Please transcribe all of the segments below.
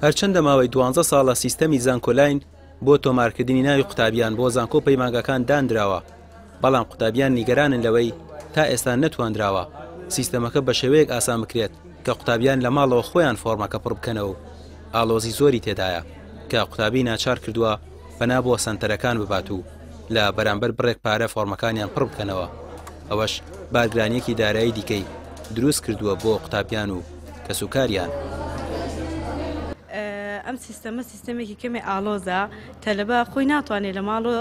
هەرچەندە ماوەی 12 ساڵە سیستەمی زانکۆلاین بۆ تۆمارکردنی ناوی قوتابیان بۆ زانکۆ پەیمانگەکان دانراوە، بەڵام قوتابیان نیگەرانن لەوەی تا ئێستا نەتواندراوە سیستەمەکە بە شێوەیەک ئاسان بکرێت کە قوتابیان لە ماڵەوە خۆیان فۆرمەکە پڕ بکەنەوە. ئالۆزی زۆری تێدایە کە قوتابی ناچار کردووە پەنا بۆ سەنتەرەکان ببات و لە بەرامبەر بڕێک پارە فۆرمەکانیان پڕ بکەنەوە. ئەوەش بارگرانیەکی دارایی دیکەی دروست کردووە بۆ قوتابیان و کەسوکاریان. ئەم سیستەمە سیستەمێکی کەمێ ئالۆزە، تەلەبە خۆی ناتوانێت لە ماڵۆ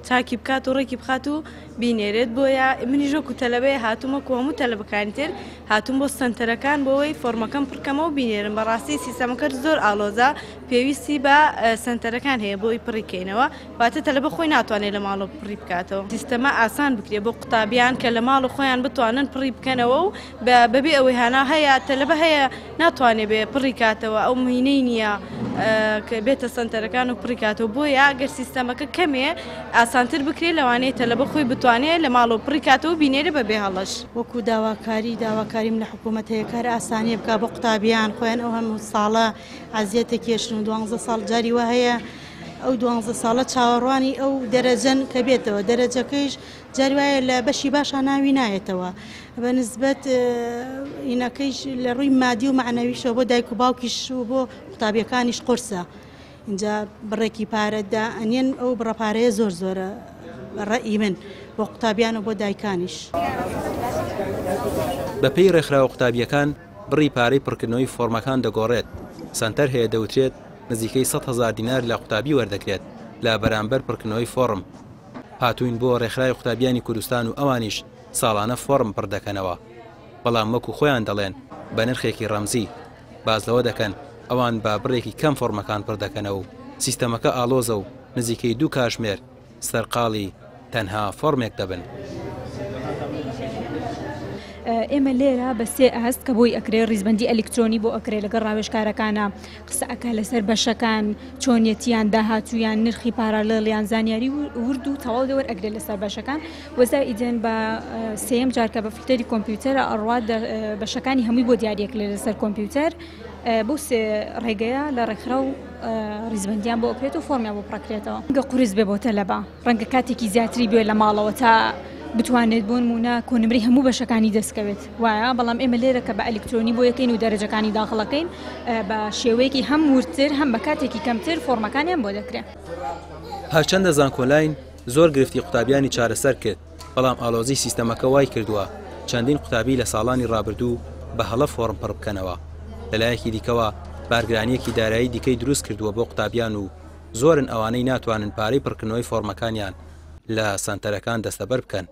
چاکی بکات و ڕێکی بخات و بینێرێت. بۆیە منی ژۆک و تەلەبەیە هاتوومە و هەموو تەلەبەکانی تر هاتووم بۆ سنتەرەکان بۆەوەی فۆرمەکەم پڕکەمەوە بینێرم. بەڕاستی سیستەمەکە زۆر ئالۆزە، پێویستی بە سنتەرەکان هەیە بۆی پڕیکەینەوە، واتە تەلەبە خۆی ناتوانێت لە ماڵۆ پڕی بکاتەوە. سیستەمە ئاسان بکرێت بۆ قوتابیان کە لە ماڵ خۆیان بتوانن پڕی بکەنەوە و بەبێ ئەوەی هانا هەیە تەلەبە هەیە ناتوانێت بێ پڕی کاتەوە، ئەو مهینەی نییە کە بێتە سنتەرەکان و پڕی کاتەوە. بۆیە گەر سیستەمەکە کەمێ ئاسانتر بکرێت لەوانەیە تەلەبە خۆی بتوانێت لە ماڵۆ پڕی کاتەوە بینێرە بەبێ هەڵەش. وەکو داواکاریم لە حکوومەت هەیە کار ئاسانیە بکە بۆ قوتابیان خۆیان ئەو هەموو ساڵە عەزیەتە کێشن و 12 ساڵ جاری وە هەیە ئەو 12 ساڵە چاوەڕوانی ئەو دەرەجەن کە بێتەوە، دەرەجەکەیش جاری وایە لە بەشی باشە ناوی نایێتەوە، بە نسبەت ئینەکەیش لە ڕووی مادی و معنەویشەوە بۆ دایک و باوکیش و بۆ قوتابیەکانیش قورسە. اینجا بڕێکی پارەدا ئەنیەن ئەو بڕەپارەیە زۆر زۆرە ڕەئی من بۆ قوتابیان و بۆ دایکانیش. بەپێی ڕێکخراوە قوتابیەکان بڕی پارەی پڕکردنەوەی فۆرمەکان دەگۆڕێت. سەنتەر هەیە دەوترێت نزیکەی 100,000 دینار لە قوتابی وەردەکرێت لە بەرامبەر پڕکردنەوەی فۆرم. هاتوین بۆ ڕێکخراوی قوتابیانی کوردستان و ئەوانیش ساڵانە فۆرم پڕ دەکەنەوە، بەڵام وەکو خۆیان دەڵێن بە نرخێکی ڕەمزی. باز لەوە دەکەن ئەوان با بڕێکی کەم فۆرمەکان پڕ دەکەنەوە و سیستەمەکە ئالۆزە و نزیکەی 2 کاتژمێر سەرقاڵی تەنها فۆرمێک دەبن. ئێمە لێرە بە 3 ئەست کە بۆی ئەکرێ ڕیزبەندی ئەلکترۆنی بۆ ئەکرێ لەگەڵ ڕاوێژکارەکانە قسە ئەکا لەسەر بەشەکان، چۆنیەتیان، داهاتوویان، نرخی پارالێڵیان، زانیاری ورد و تەواو دەوەر ئەگرێت لەسەر بەشەکان. وەزای ئیدەن بە سێم جارکە بە فیلتەری کۆمپیوتەرە ئەڕوات بەشەکانی هەمووی بۆ دیاریەک لێ لەسەر کۆمپیوتەر. بۆ 3 ڕێگەیە لە ڕێکخرا و ڕیزبەندیان بۆ ئەکرێت و فۆرمیان بۆ پڕکرێتەوە. ڕەنگە قورس بێ بۆ تەلەبە، ڕەنگە کاتێکی زیاتری بێ لە ماڵەوە تا بتوانێت بۆ نمونە کۆنمری هەموو بەشەکانی دەستکەوێت وایە. بەڵام ئێمە لێرە کە بە ئەلکترۆنی بۆ یەکەین و دەرەجەکانی داخڵەکەین بە شێوەیەکی هەم ورتر هەم بە کاتێکی کەمتر فۆرمەکانیان بۆ دەکرێت. هەرچەندە زانکۆلاین زۆر گرفتی قوتابیانی چارەسەر کرد، بەڵام ئالۆزی سیستەمەکە وای کردووە چەندین قوتابی لە ساڵانی ڕابردوو بە هەڵە فۆرم پڕ بکەنەوە. لەلایەکی دیکەوە بارگرانیەکی دارایی دیکەی دروست کردووە بۆ قوتابیان و زۆرن ئەوانەی ناتوانن پارەی پڕکردنەوەی فۆرمەکانیان لە سەنتەرەکان دەستەبەر بکەن.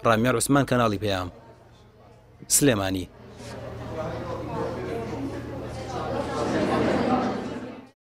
ڕامیار عوسمان، کەناڵی پێام، سلێمانی.